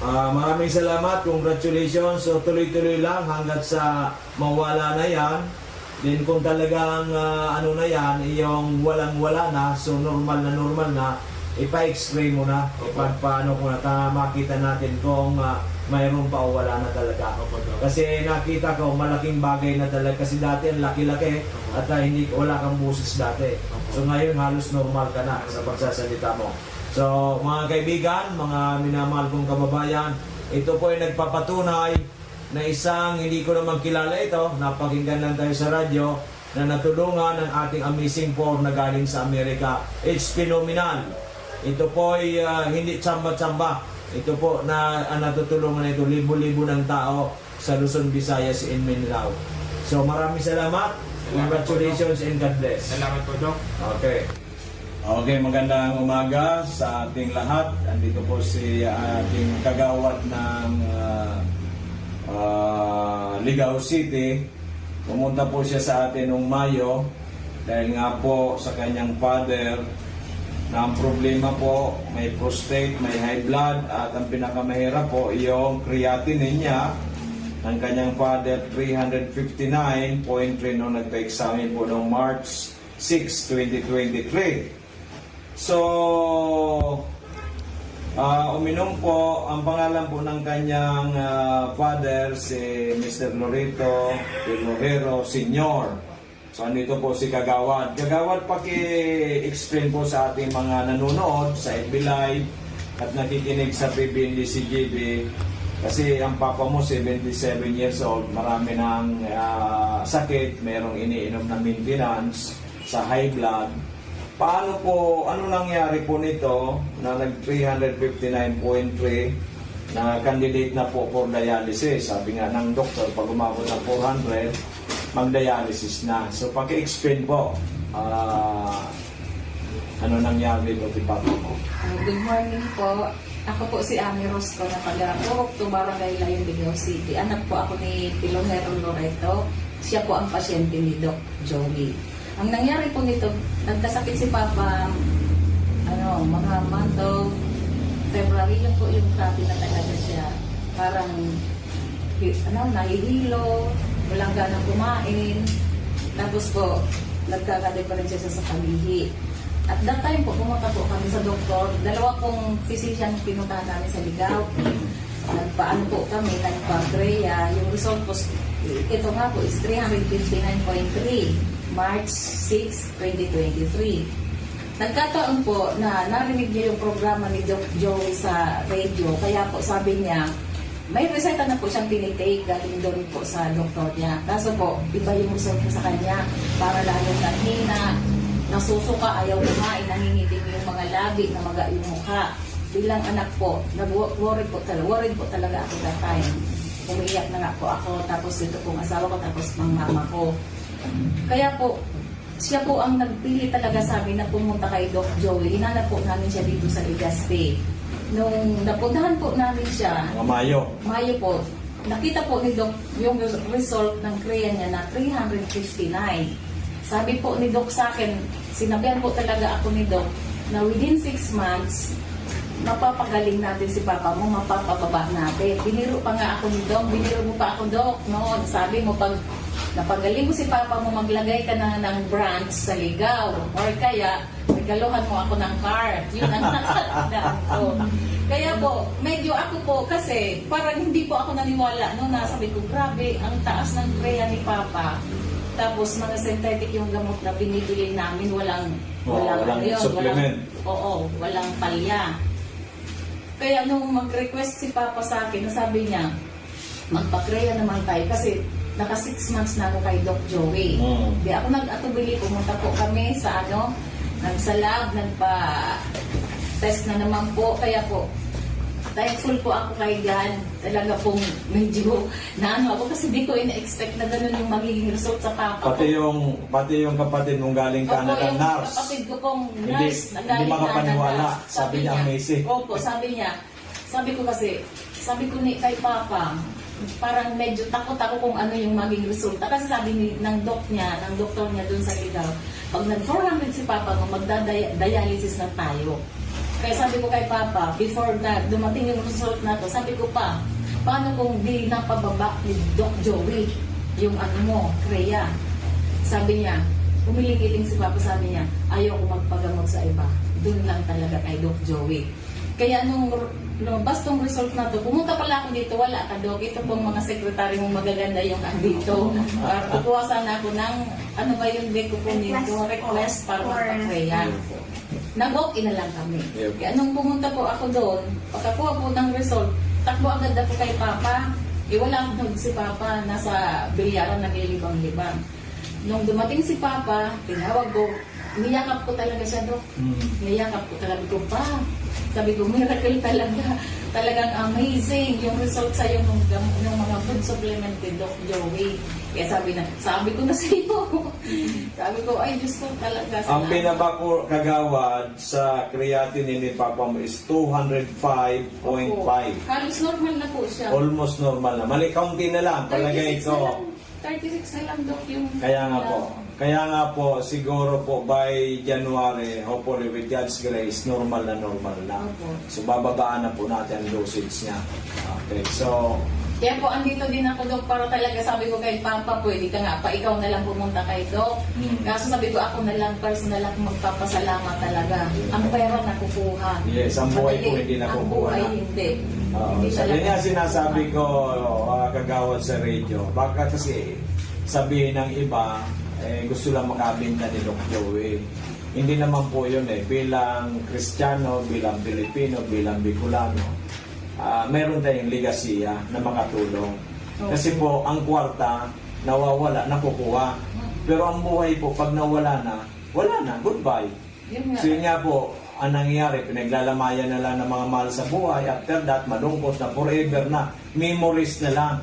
maraming salamat, congratulations. So tuloy-tuloy lang hanggat sa mawala na yan. Then kung talagang ano na yan, yung walang-wala na, so normal na, ipa-x-ray mo na. Paano ko na makita natin kung mayroon pa o wala na talaga. Kasi nakita ko malaking bagay na talaga kasi dati ang laki-laki at wala kang busis dati. So ngayon halos normal ka na sa pagsasalita mo. So mga kaibigan, mga minamahal kong kababayan, ito po ay nagpapatunay na isang hindi ko naman kilala ito, napakinggan lang tayo sa radyo, na natulungan ng ating Amazing 4 na galing sa Amerika. It's phenomenal. Ito po ay hindi tsamba-tsamba. Ito po na natutulungan ito, libo-libo ng tao sa Luzon, Visayas and Mindanao. So maraming salamat. Congratulations and God bless. Salamat po, Doc. Okay. Okay, magandang umaga sa ating lahat. Andito po si ating kagawad ng Ligao City. Pumunta po siya sa atin noong Mayo dahil nga po sa kanyang father na ang problema po, may prostate, may high blood at ang pinakamahirap po yung creatinine niya ng kanyang father 359.3 nung nagpa-examine po noong March 6, 2023. So, uminom po, ang pangalan po ng kanyang father, si Mr. Loreto Lorero Sr. So, andito po si Kagawad. Kagawad, paki-explain po sa ating mga nanonood sa FB Live at nakikinig sa PBND-CGB kasi ang papa mo 77 years old, marami ng sakit, merong iniinom na maintenance sa high blood. Paano po, ano nangyari po nito na nag 359.3 na candidate na po for dialysis? Sabi nga ng doktor, pag umabot ng 400, mag-dialysis na. So, paki-explain po, ano nangyari dito, Papa mo? Good morning po. Ako po si Ami Rosco na taga-Purok, Barangay Layon, Ligao City. Anak po ako ni Pilonero Loreto. Siya po ang pasyente ni Doc Joey. Ang nangyari po nito, nagkasakit si Papa, mga month of February lang po yung grabe na talaga siya. Parang, nahihilo, walang ganang kumain. Tapos po, nagkakadiferent siya sa palihi. At that time po, pumunta po kami sa doktor. Dalawa pong physician pinuntahan namin sa Ligao. Nagpaano po kami, nagpa-Greya. Yung result po, ito nga po is 359.3. March 6, 2023. Nagkataon po na narinig niya yung programa ni Doc Joey sa radio. Kaya po sabi niya, may reseta na po siyang tinitake galing doon po sa doktor niya. Kaso po, iba yung result niya sa kanya. Para lalong nanghina, nasusuka, ayaw kumain, nangingitim yung mga labi, namaga yung mukha. Bilang anak po, worried po talaga ako that time. Umiiyak na nga po ako, tapos ito pong asawa ko, tapos pang mama ko. Kaya po, siya po ang nagpili talaga sa amin na pumunta kay Doc Joey. Hinanap po namin siya dito sa Legazpi. Nung napuntahan po namin siya, Mga Mayo. po, nakita po ni Doc yung result ng Korea niya na 359. Sabi po ni Doc sa akin, sinabihan po talaga ako ni Doc na within 6 months, mapapagaling natin si Papa mo, mapapababa natin. Biniro pa nga ako ni Doc, biniro mo pa ako Doc, no? Sabi mo, pag napagaling mo si Papa mo, maglagay ka na ng branch sa Ligaw. Or kaya, regaluhan mo ako ng card. Yun ang nakatandaan ko. Kaya po, medyo ako po, kasi parang hindi po ako naniwala. No, nasabi ko, grabe, ang taas ng kreya ni Papa. Tapos mga synthetic yung gamot na binibili namin, walang supplement. walang palya. Kaya nung mag-request si Papa sa akin, sabi niya, magpa-kreya naman tayo kasi naka 6 months na ako kay Doc Joey. Di ako nag-atubili, pumunta po kami sa nagsa-lab, nagpa-test na naman po. Kaya po, thankful po ako kay God. Talaga pong medyo naano ako kasi di ko ina-expect na gano'n yung magiging result sa Papa ko. Pati yung kapatid mong galing Canada, yung nurse. kapatid ko pong Hindi- nurse na hindi galing makapaniwala. Canada. Sabi niya, amazing. Opo, sabi ko ni kay Papa, parang medyo takot ako kung ano yung maging resulta. Kasi sabi ng doktor niya dun sa Ligaw, pag nag-400 si Papa mo, magda-dialysis na tayo. Kaya sabi ko kay Papa, before na dumating yung result na to, sabi ko pa, paano kung di napababa ni Doc Joey yung Kreya? Sabi niya, umiling-iling si Papa, sabi niya, ayaw ko magpagamot sa iba. Doon lang talaga kay Doc Joey. Kaya nung lumabas tong result na to, pumunta pala ako dito, wala ka Doc. Ito pong mga sekretary mong magaganda yung andito. Para kukuha sana ako ng, ano ba yung request para magpa-Kreya. Nag-walk-in na lang kami. Yep. Kaya nung pumunta po ako doon, pagkakuha po ng result, takbo agad ako kay Papa. Wala akong si Papa, nasa bilyaran naglilibang-libang. Nung dumating si Papa, tinawag ko, niyakap ko talaga siya, Doc. Niyakap ko talaga ko pa. Sabi ko, miracle talaga. Talagang amazing yung result sa'yo ng mga food supplement ni Doc Joey. Kaya sabi ko na sa iyo. Sabi ko, ay Diyos ko talaga. Ang pinabako kagawad sa creatinine ni Papa mo is 205.5. Halos normal na po siya. Almost normal na. Mali, kaunti na lang. Palagay 36 na ko. lang. 36 na lang, Doc, yung... Kaya nga po, siguro po by January, hopefully with God's grace, normal na. Opo. So bababaan na po natin ang dosage niya. Okay, so Kaya po, andito din ako, Doc, para talaga sabi ko kay Papa, pwede ka nga pa, ikaw na lang pumunta kay Doc. Kaso sabi ko, ako na lang, personal lang magpapasalamat talaga. Ang pera nakukuha. yes, ang buhay po Madali. hindi Ang nakukuha buhay na. hindi. Hindi Sabi talaga. niya, sinasabi ko, kagawad sa radio, baka kasi sabihin ng iba, gusto lang makabinta ni Doc Joey. Hindi naman po yun bilang Kristiyano, bilang Pilipino, bilang Bicolano, meron tayong ligasiya na makatulong. Kasi po, ang kwarta, nawawala, nakukuha. Pero ang buhay po, pag nawala na, wala na, goodbye. Yun nga. So yun nga po, ang nangyayari, pinaglalamayan na lang ng mga mahal sa buhay. After that, malungkot na, forever na, memories na lang.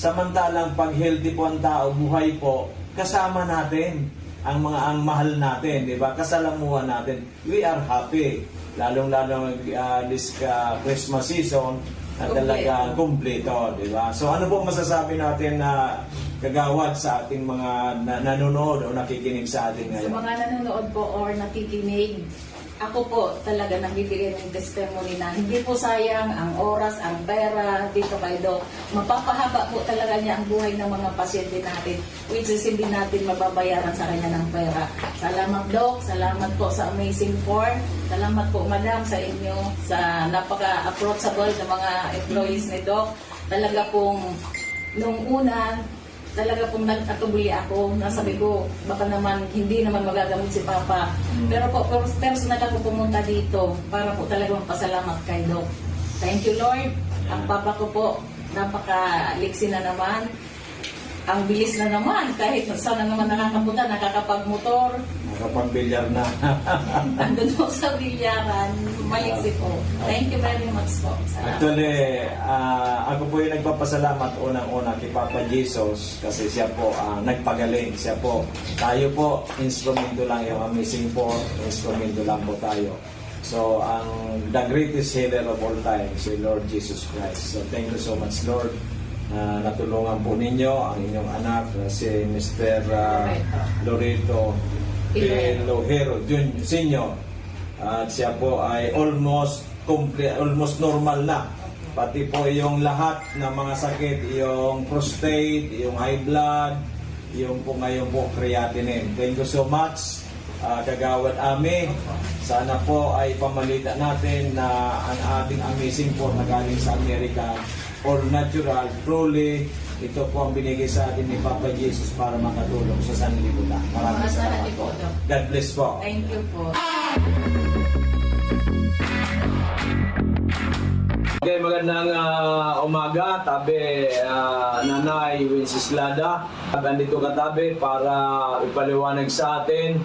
Samantalang pag healthy po ang tao, buhay po, kasama natin ang mahal natin, di ba? Kasalamuhan natin. We are happy. Lalong-lalong this Christmas season na talaga kumpleto, di ba? So ano po masasabi natin na kagawad sa ating mga nanonood o nakikinig sa atin Sa ngayon? mga nanonood po or nakikinig, ako po talaga nagbibigay ng testimony na hindi po sayang ang oras, ang pera dito kay Doc. Mapapahaba po talaga niya ang buhay ng mga pasyente natin, which is hindi natin mababayaran sa kanya ng pera. Salamat, Doc. Salamat po sa Amazing Four. Salamat po, Madam, sa inyo, sa napaka-approachable na mga employees ni Doc. Talaga pong nung una, talaga pong nagkatubuli ako, nasabi ko, baka naman, hindi naman magagamit si Papa. Pero po, personal ako pumunta dito para po talaga magpasalamat kay Doc. Thank you, Lord. Ang Papa ko po, Napaka-liksi na naman. Ang bilis na naman. Kahit saan na naman nakakapunta, nakakapag-motor. Nakapag-bilyar na. Andun po sa bilyaran. Maliksi po. Thank you very much po. Salamat. Actually, ako po yung nagpapasalamat unang-una kay Papa Jesus kasi siya po nagpagaling. Siya po, tayo po, instrumento lang yung Amazing Four, instrumento lang po tayo. So, the greatest healer of all time, si Lord Jesus Christ. So, thank you so much, Lord. Natulungan po ninyo ang inyong anak, si Mr. Loreto Ilohero Senior. At siya po ay almost normal na. Pati po yung lahat ng mga sakit, yung prostate, yung high blood, yung po ngayon po creatinine. Thank you so much, Kagawad Ami. Sana po ay pamalitan natin na ang ating Amazing Four na galing sa Amerika, all natural, truly, ito po ang binigay sa atin ni Papa Jesus para makatulong sa sanlibutan. Maraming salamat po. God bless po. Thank you po. Okay, magandang umaga, tabi Nanay Wenceslada. Nandito ka tabi para ipaliwanag sa atin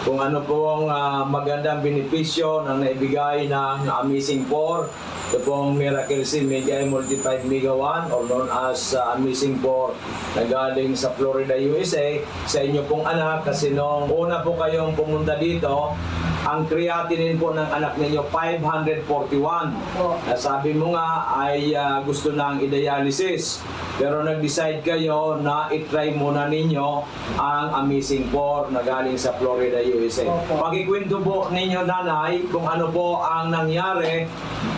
kung ano pong magandang benepisyo na naibigay ng Amazing Four. Ito pong Miracle Seed Mega Multiplied Mega 1 or known as Amazing Four na galing sa Florida, USA sa inyo pong anak kasi nung una po kayong pumunta dito, ang creatinine po ng anak ninyo 541. Sabi mo nga ay gusto nang i-dialysis. Pero nag-decide kayo na i-try muna ninyo ang Amazing Four na galing sa Florida, USA. Pakikwento po ninyo, Nanay, kung ano po ang nangyari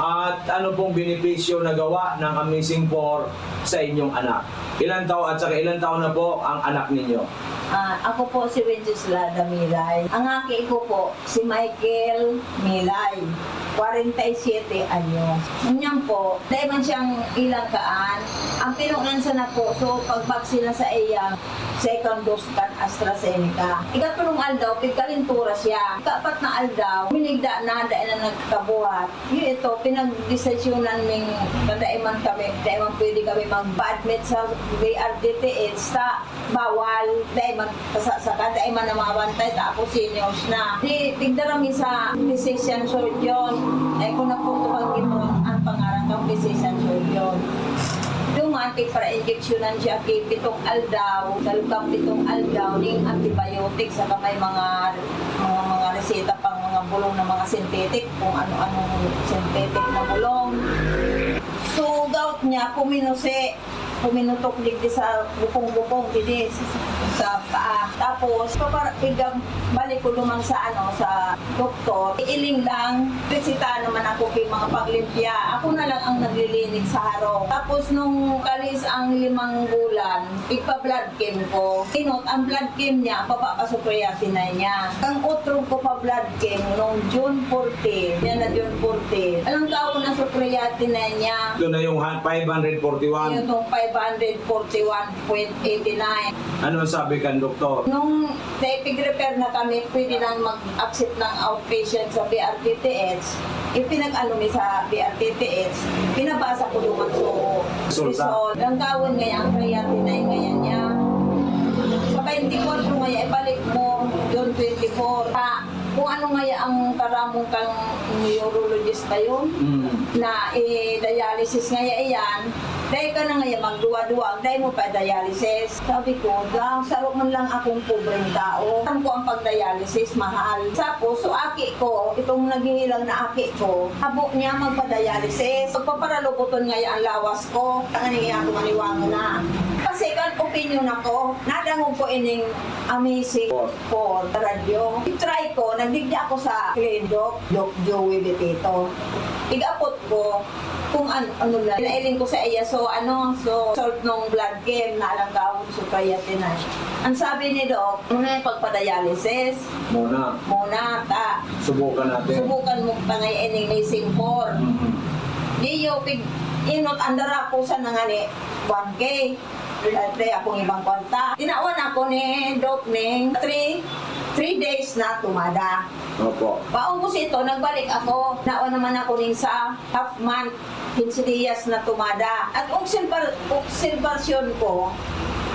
at ano pong benepisyo na gawa ng Amazing Four sa inyong anak. Ilan taon na po ang anak ninyo? Ako po si Wenceslada Milay. Ang aki ko po si Michael Milay. 47 anyos. Ganyan po, dahil man siyang ilang kaan, ang pinunan sa na po, so pagbaksin na sa iya, second dose kan AstraZeneca. Ikatulong aldaw, pigkalintura siya. Ikapat na aldaw, minigda na, dahil na nagkabuhat. Yun ito, pinag-desisyonan ming kadaiman kami, daiman pwede kami mag-admit sa BRDTH sa bawal, daiman sa kadaiman na mga bantay, tapos seniors na. Di, tigdarami sa physician surgeon. Ay kung naputuhan ito ang pangarang ng physician surgeon. Dumating para injeksyonan siya kay pitong aldaw, sa lukang pitong aldaw, ning antibiotic, saka may mga reseta pang mga bulong na mga synthetic, kung ano-anong synthetic na bulong. So, gout niya, puminutok digdi sa bukong-bukong, digdi sa paa. Tapos, balik ko lumang sa doktor. Iiling lang, resita naman ako kay mga paglimpya. Ako na lang ang naglilinig sa harong. Tapos, nung kalis ang 5 bulan, ippa-blood chem ko. Tinot, ang blood chem niya, papapasuprayatinay niya. Ang utrog ko pa blood chem nung June 14. Yan na June 14. Alam ka ako na suprayatinay niya. Ito na yung 541. Yung 541.89. Ano sabi kan doktor? Nung pig-repair na kami, pwede nang mag-accept ng outpatient sa BRTTH. Ipinag-ano mi sa BRTTH, pinabasa ko naman result. Ang gawin ngayon, ang creatinine ngayon niya. Sa 24 ngayon, ibalik mo, June 24. Kung ano ngayon ang karamong kang neurologist ba yun, na dialysis ngayon iyan, dahil ka na ngayon magduwa-duwa, dahil mo pa dialysis. Sabi ko, sarap man lang akong pobreng tao. Alam ko ang pag-dialysis, mahal. Tapos, so aki ko, itong naghihilang na aki ko, habok niya magpa-dialysis. Pagpaparalubuton ngayon ang lawas ko, tanganiya ako maniwang na. Kasi kan opinion ako, nadangog ko ining Amazing Four radyo. I-try ko, nagdigdi ako sa Doc Joey Betito. Igapot ko kung ano lang. Pinailing ko sa iya, so salt nung blood chem na alang gawin sa creatinine. Ang sabi ni Doc, muna yung pagpa-dialysis. Muna. Subukan natin. Subukan mo pa ngayon ining Amazing Four. Di yo, inot andara ko sa nangani 1K. Dati akong ibang konta. Tinawan ako ni Doc Ning 3 3 days na tumada. Opo. Paubos ito, nagbalik ako. Naon naman ako rin sa half month, 15 días na tumada. At observasyon ko,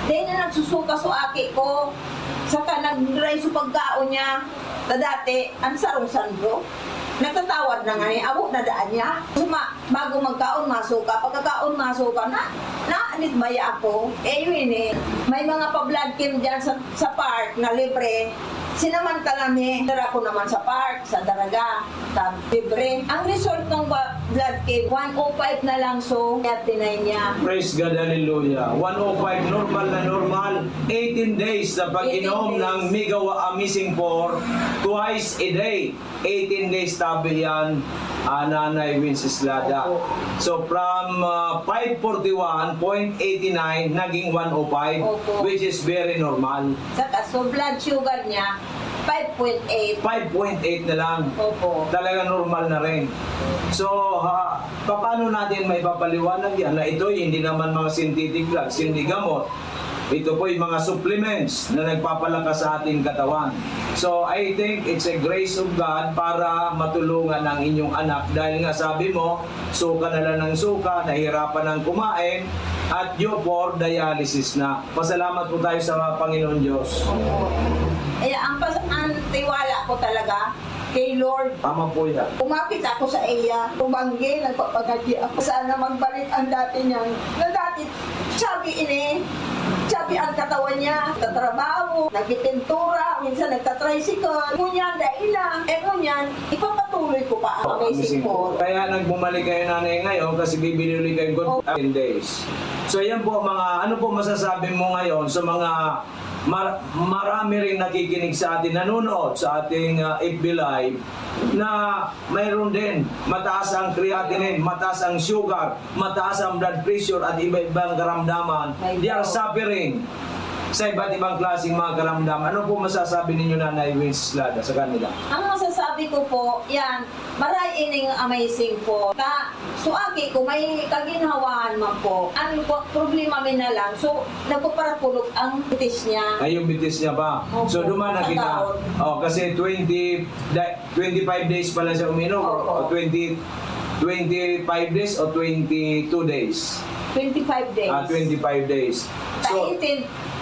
dahil na nagsusuka sa aki ko, saka nag-dry sa pagkaon niya, na dati, ang sarong sandro. Nagtatawad na nga niya, abo na daan niya. Bago magkaon, masuka. Pagkakaon, masuka na. Naanit baya ako. Eh, yun eh. May mga pa-blood chem dyan sa park na libre. Sinamantala mi, dara ko naman sa park, sa Daraga, libre. Ang result ng blood chem, 105 na lang, so kaya tinay niya. Praise God, hallelujah. 105, normal na normal. 18 days na pag-inom 18 days. ng Mega Amazing 4, twice a day. 18 days tabi yan, Nanay Wenceslada. So from 541.89 naging 105, Opo. which is very normal. Saka, so blood sugar niya, 5.8. 5.8 na lang. Opo. Talaga normal na rin. So, paano natin may papaliwanag yan na ito hindi naman mga synthetic drugs, hindi gamot. Ito po yung mga supplements na nagpapalakas sa ating katawan. So, I think it's a grace of God para matulungan ang inyong anak. Dahil nga sabi mo, suka na lang ng suka, nahirapan ng kumain, at due for dialysis na. Pasalamat po tayo sa Panginoon Diyos. Opo. Eh, ang tiwala ko talaga kay Lord. Tama po yan. Umapit ako sa iya, tumanggi, nagpapagadi ako. Sana magbalik ang dati niyang, na dati, sabi ang katawan niya, tatrabaho, nagpipintura, minsan nagtatricycle, ngunyan, daila. Ngunyan, ipapatuloy ko pa ang amazing po. Kaya nagbumalik kayo nanay ngayon kasi bibili ulit kayo good 10 days. So yan po mga, ano po masasabi mo ngayon sa mga marami rin nakikinig sa atin, nanonood sa ating FB Live na mayroon din mataas ang creatinine, mataas ang sugar, mataas ang blood pressure at iba-ibang karamdaman. They are suffering sa iba't ibang klaseng mga karamdaman. Ano po masasabi ninyo Nanay Wenceslada sa kanila? Ang masasabi ko po, yan, maray ining amazing po. Suaki ko, may kaginhawaan man po. Ang problema min na lang, so nagpaparapulog ang bitis niya. Ay, yung bitis niya pa. Opo. So, dumana kita. Oh, kasi 25 days pala siya uminom. O Opo. 25 days o 22 days? 25 days. 25 days. So,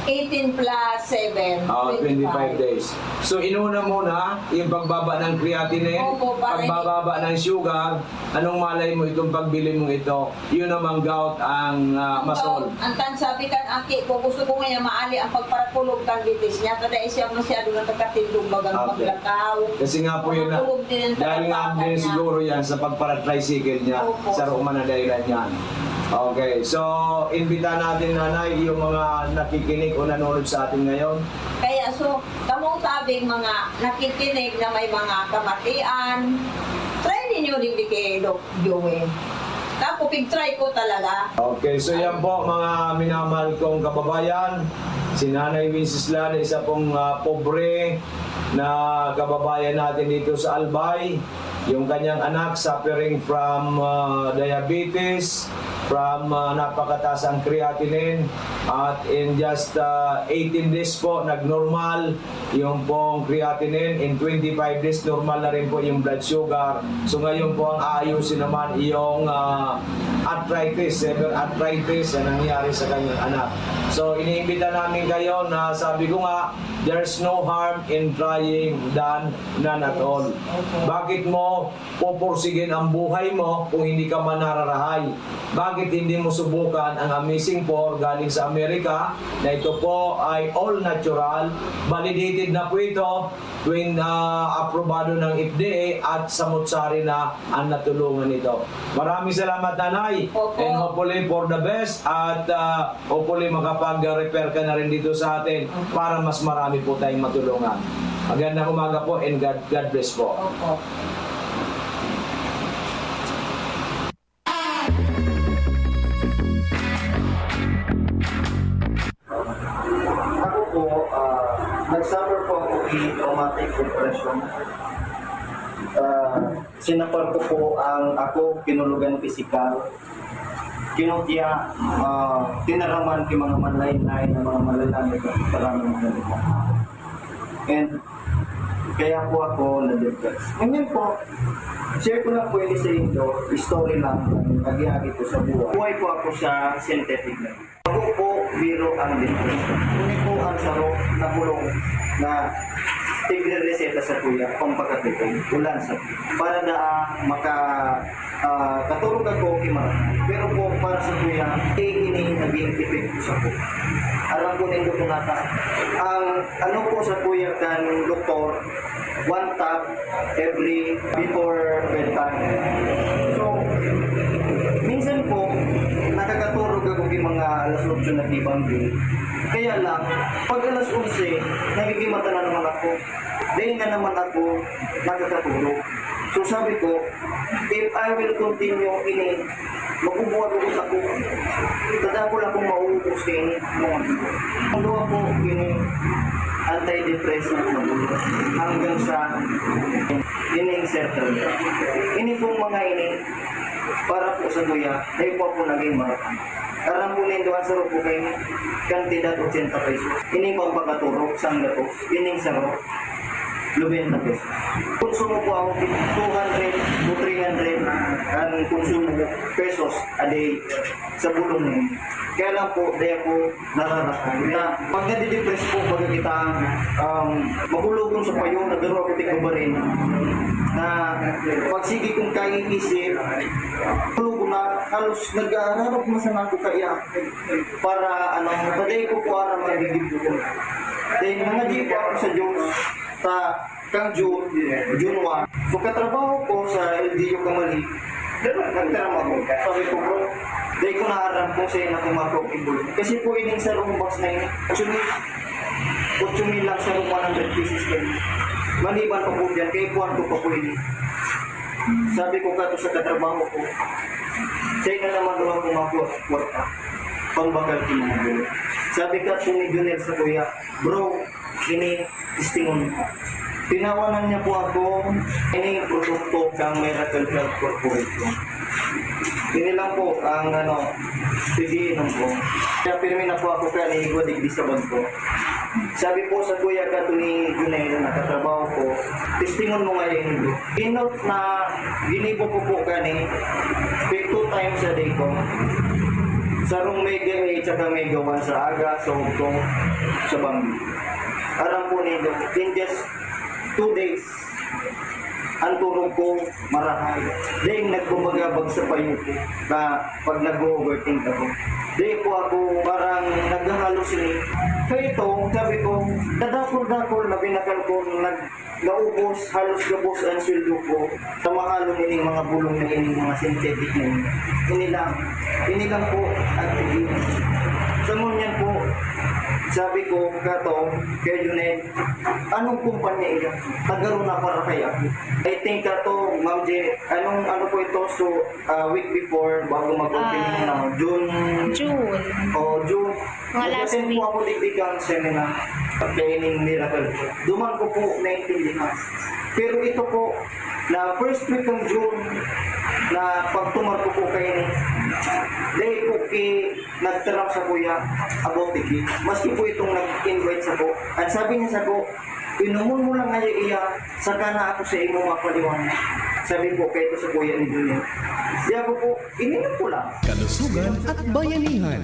18 plus 7. 25 days. So, inuna muna yung pagbaba ng creatinine, Opo, pagbababa ng sugar. Anong malay mo itong pagbili mo ito? Yun namang gout ang masol. Ang sabi kan aki ko, gusto ko ngayon maali ang pagparapulog ng bitis niya. Kada siya masyado na nagkatindong bagang Okay. paglakaw. Kasi nga po yun na, Matulog din ang dahil nga talapakan din niya. siguro yan sa pagpara-tricycle niya Opo. sa Roma na dahilan yan. Okay, so imbita natin nanay yung mga nakikinig o nanonood sa atin ngayon. Kaya so, kamong sabing mga nakikinig na may mga kamatian, try ninyo din di kay Doc Joey. Tapos pig-try ko talaga. Okay, so yan po mga minamahal kong kababayan. Si Nanay Wenceslada, isa pong pobre na kababayan natin dito sa Albay. Yung kanyang anak suffering from diabetes, from napakataas ang creatinine, at in just 18 days po nag-normal yung pong creatinine. In 25 days normal na rin po yung blood sugar. So ngayon po ang aayusin naman yung arthritis, severe arthritis na nangyari sa kanyang anak. So iniimbita namin kayo na sabi ko nga, there's no harm in trying than none at all. Bakit mo pupursigin ang buhay mo kung hindi ka manararahay? Bakit hindi mo subukan ang Amazing 4 galing sa Amerika na ito po ay all natural, validated na po ito, when aprobado ng FDA at samot-sari na ang natulungan nito. Maraming salamat nanay, Opo. and hopefully for the best, at hopefully makapag-repair ka na rin dito sa atin para mas marami po tayong matulungan. Magandang umaga po and God bless po. Opo. Ako po, nag-suffer po ako in traumatic depression. Sinapal ko po ang ako, kinulugan pisikal. Kinutya, tinaraman ki mga manlain-lain na mga malalamig at parang mga ganito. And Kaya po ako na-depress. Ngayon po, share ko lang po ini sa inyo, story lang, agi-agi po sa buhay. Buhay po ako sa synthetic na. Ako po, biro ang depression. Ngunit po ang sarong na bulong na tigre-reseta sa kuya, pampakatipon, ulan sa para na katulog ako kimara. Pero po para sa kuya, ini naging tipid po sa po. Alam po ninyo po nata, ang ano po sa kuya kan doktor, one tap every before bedtime. So, minsan po, nakakatulog ako yung mga alas 8 na tibang din. Kaya lang, pag alas 11, nagigimata na naman ako. Dahil nga naman ako nakakatulog. So sabi ko, if I will continue ini, magbubuhat-buhat ako. Tanda ko lang kung mauubos kayo ini. Ang luwa po ini, antidepressant na po. Hanggang sa ining settle. Ini pong mga ini, para po sa kuya, dahil po naging marathon. Karang po ninduan sa rupo kayo, kantidad 80 pesos. Ining pang pagkaturok, sang gato, ining saro, 90 pesos. Konsumo po ako 200 to 300 ang konsumo pesos a day sa bulong ninyo. Kaya lang po, dahil po nararakan na pag nadidepress po, pag kita magulugong sa payo, nagdaro ako tigong ba rin, na pagsigi kong kaiisip, tulog na halos nag-aaral masama ko kaya para paday ko po ara magiging ko. Dahil nangaji po ako sa Diyos sa kang June 1. So katrabaho ko sa LDU Kamali, nagtaram ako. Sabi ko bro, dahil ko naaram po sa ina kung mapro-ibol. Kasi po ining sa room box na yun, 8,000 lang sa room 100 pieces kayo. Maliban pa po dyan, kaya puwan ko pa po ini. Sabi ko kato sa katrabaho ko, say na naman doon ako makwarta, pangbagal ko mga bulo. Sabi ka po ni Junel sa kuya, bro, ini istingon ko. Tinawanan niya po ako, ini produkto kang Miracle Health Corporation. Ini lang po ang pigiinom ko. Kaya pirmi na po ako kaya niigwadig di sa bag ko. Sabi po sa kuya ka to ni Junel na katrabaho ko, testingon mo ngayon ito. Inot na ginibo po po ka ni 2 times a day ko. Sa rong mega 8 at mega 1 sa aga, sa hugtong, sa banggi. Aram po nito, in just 2 days, ang tulog ko marahal. Dahil nagbumagabag sa payo ko na pag nag-overthink ako. Dahil po ako parang nag-halusinate. Kaya ito, sabi ko, kadakol-dakol na binakal ko naubos, halos gabos ang sweldo ko sa mahalo nining mga bulong na ining mga synthetic na yun. Ini lang po at tigil. Sa ngunyan po, sabi ko, kato, kaya Junel, anong kumpanya iyan? Tagaro na para kaya. I think kato, Ma'am J, ano po ito, so week before, bago mag-opening na, June. June. Mga last Nag-attend week. po ako digdigang seminar, pagkaining miracle. Duman ko po naintindihan. Pero ito po, na first week ng June, na pagtumar ko po kayo ni, dahil po nagtarap sa kuya about the key. Maski po itong nag-invite sa ko. At sabi niya sa ko, inumon mo lang ngayon iya, saka na ako sa imo mapaliwanag. Sabi po kayo sa kuya ni Junior. Diya po, ininom ko lang. Kalusugan at bayanihan.